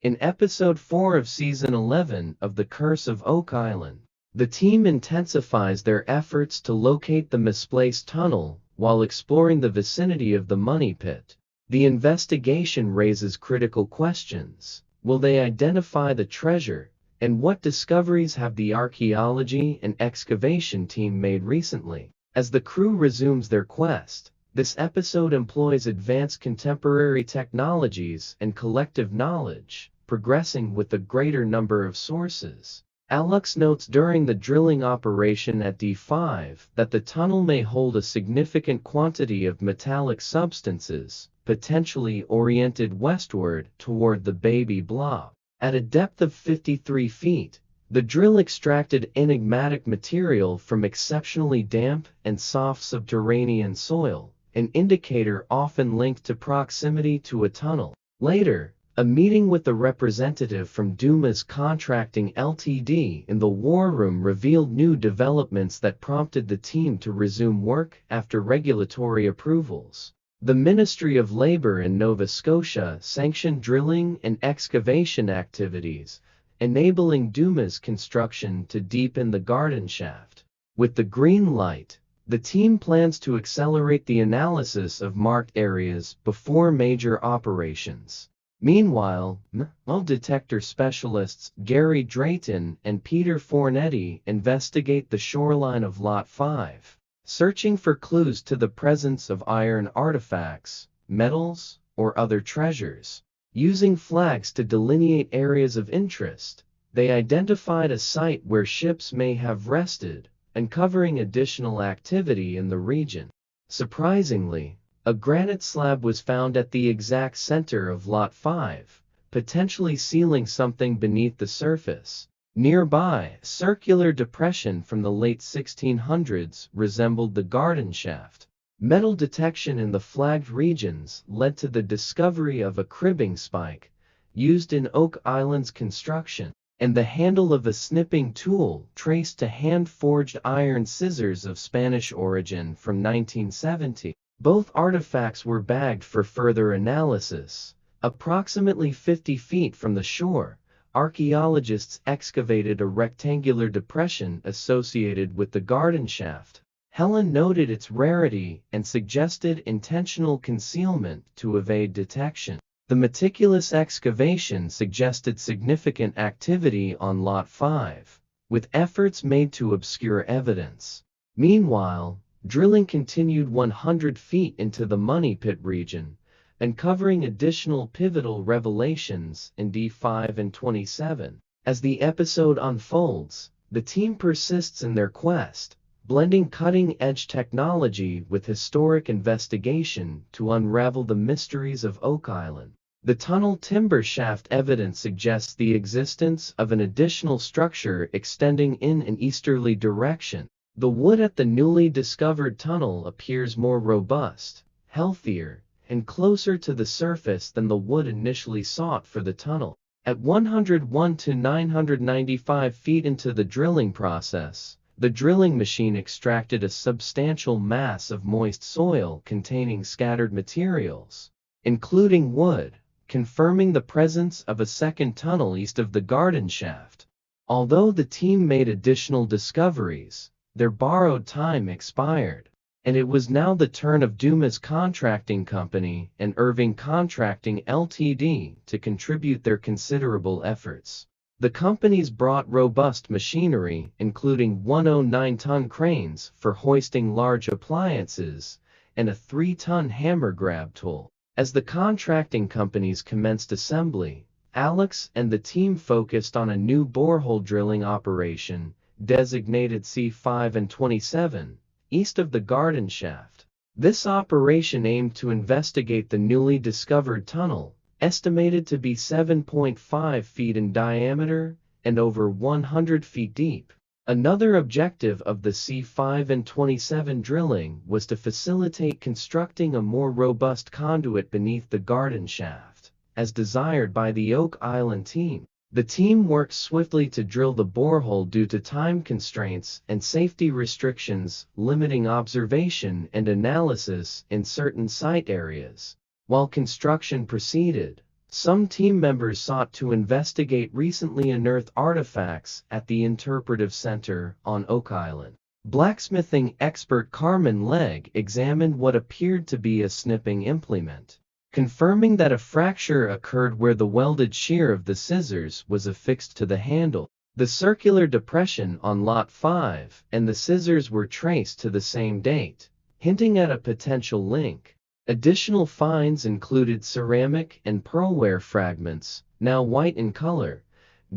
In episode 4 of season 11 of The Curse of Oak Island, the team intensifies their efforts to locate the misplaced tunnel while exploring the vicinity of the money pit. The investigation raises critical questions. Will they identify the treasure? And what discoveries have the archaeology and excavation team made recently? As the crew resumes their quest, this episode employs advanced contemporary technologies and collective knowledge, progressing with a greater number of sources. Alex notes during the drilling operation at D5 that the tunnel may hold a significant quantity of metallic substances, potentially oriented westward toward the baby blob. At a depth of 53 feet, the drill extracted enigmatic material from exceptionally damp and soft subterranean soil, an indicator often linked to proximity to a tunnel. Later, a meeting with the representative from Dumas Contracting Ltd. in the war room revealed new developments that prompted the team to resume work after regulatory approvals. The Ministry of Labor in Nova Scotia sanctioned drilling and excavation activities, enabling Dumas construction to deepen the garden shaft. With the green light, the team plans to accelerate the analysis of marked areas before major operations. Meanwhile, metal detector specialists Gary Drayton and Peter Fornetti investigate the shoreline of Lot 5, searching for clues to the presence of iron artifacts, metals, or other treasures. Using flags to delineate areas of interest, they identified a site where ships may have rested, uncovering additional activity in the region. Surprisingly, a granite slab was found at the exact center of Lot 5, potentially sealing something beneath the surface. Nearby, a circular depression from the late 1600s resembled the garden shaft. Metal detection in the flagged regions led to the discovery of a cribbing spike, used in Oak Island's construction, and the handle of a snipping tool traced to hand-forged iron scissors of Spanish origin from 1970. Both artifacts were bagged for further analysis. Approximately 50 feet from the shore, archaeologists excavated a rectangular depression associated with the garden shaft. Helen noted its rarity and suggested intentional concealment to evade detection. The meticulous excavation suggested significant activity on Lot 5, with efforts made to obscure evidence. Meanwhile, drilling continued 100 feet into the money pit region, uncovering additional pivotal revelations in D5 and 27. As the episode unfolds, the team persists in their quest, blending cutting-edge technology with historic investigation to unravel the mysteries of Oak Island. The tunnel timber shaft evidence suggests the existence of an additional structure extending in an easterly direction. The wood at the newly discovered tunnel appears more robust, healthier, and closer to the surface than the wood initially sought for the tunnel. At 101 to 995 feet into the drilling process, the drilling machine extracted a substantial mass of moist soil containing scattered materials, including wood, confirming the presence of a second tunnel east of the garden shaft. Although the team made additional discoveries, their borrowed time expired, and it was now the turn of Dumas Contracting Company and Irving Contracting Ltd. to contribute their considerable efforts. The companies brought robust machinery, including 109-ton cranes for hoisting large appliances and a 3-ton hammer grab tool. As the contracting companies commenced assembly, Alex and the team focused on a new borehole drilling operation, designated C5 and 27, east of the garden shaft. This operation aimed to investigate the newly discovered tunnel, estimated to be 7.5 feet in diameter and over 100 feet deep. Another objective of the C5 and 27 drilling was to facilitate constructing a more robust conduit beneath the garden shaft, as desired by the Oak Island team. The team worked swiftly to drill the borehole due to time constraints and safety restrictions limiting observation and analysis in certain site areas. While construction proceeded, Some team members sought to investigate recently unearthed artifacts at the Interpretive Center on Oak Island. Blacksmithing expert Carmen Legg examined what appeared to be a snipping implement, confirming that a fracture occurred where the welded shear of the scissors was affixed to the handle. The circular depression on Lot 5 and the scissors were traced to the same date, hinting at a potential link. Additional finds included ceramic and pearlware fragments, now white in color,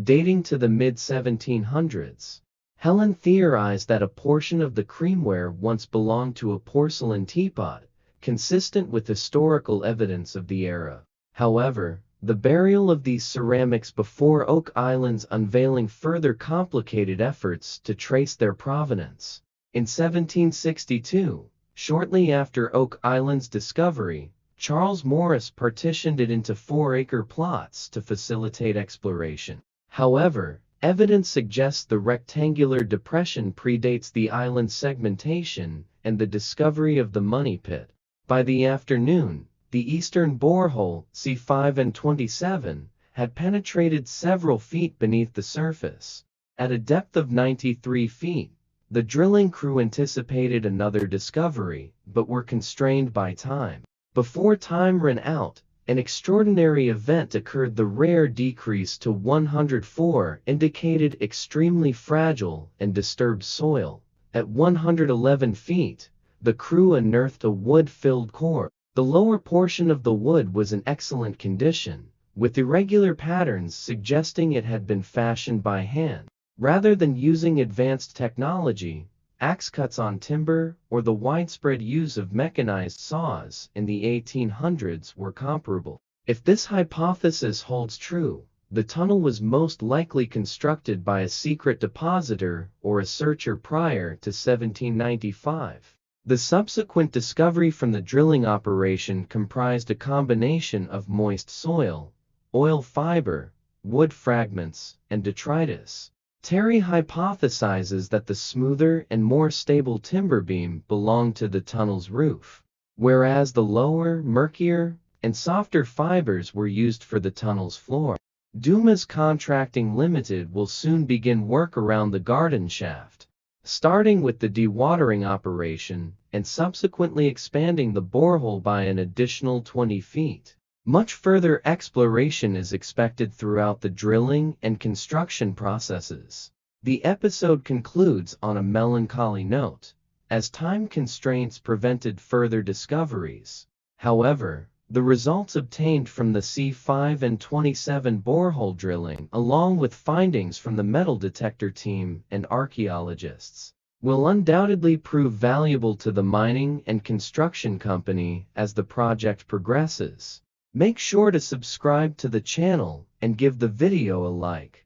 dating to the mid-1700s. Helen theorized that a portion of the creamware once belonged to a porcelain teapot, consistent with historical evidence of the era. However, the burial of these ceramics before Oak Island's unveiling further complicated efforts to trace their provenance. In 1762, shortly after Oak Island's discovery, Charles Morris partitioned it into 4-acre plots to facilitate exploration. However, evidence suggests the rectangular depression predates the island's segmentation and the discovery of the money pit. By the afternoon, the eastern borehole, C5 and 27, had penetrated several feet beneath the surface. At a depth of 93 feet, the drilling crew anticipated another discovery, but were constrained by time. Before time ran out, an extraordinary event occurred. The rare decrease to 104 indicated extremely fragile and disturbed soil. At 111 feet, the crew unearthed a wood-filled core. The lower portion of the wood was in excellent condition, with irregular patterns suggesting it had been fashioned by hand. Rather than using advanced technology, axe cuts on timber, or the widespread use of mechanized saws in the 1800s were comparable. If this hypothesis holds true, the tunnel was most likely constructed by a secret depositor or a searcher prior to 1795. The subsequent discovery from the drilling operation comprised a combination of moist soil, oil fiber, wood fragments, and detritus. Terry hypothesizes that the smoother and more stable timber beam belonged to the tunnel's roof, whereas the lower, murkier, and softer fibers were used for the tunnel's floor. Dumas Contracting Limited will soon begin work around the garden shaft, starting with the dewatering operation and subsequently expanding the borehole by an additional 20 feet. Much further exploration is expected throughout the drilling and construction processes. The episode concludes on a melancholy note, as time constraints prevented further discoveries. However, the results obtained from the C5 and 27 borehole drilling, along with findings from the metal detector team and archaeologists, will undoubtedly prove valuable to the mining and construction company as the project progresses. Make sure to subscribe to the channel and give the video a like.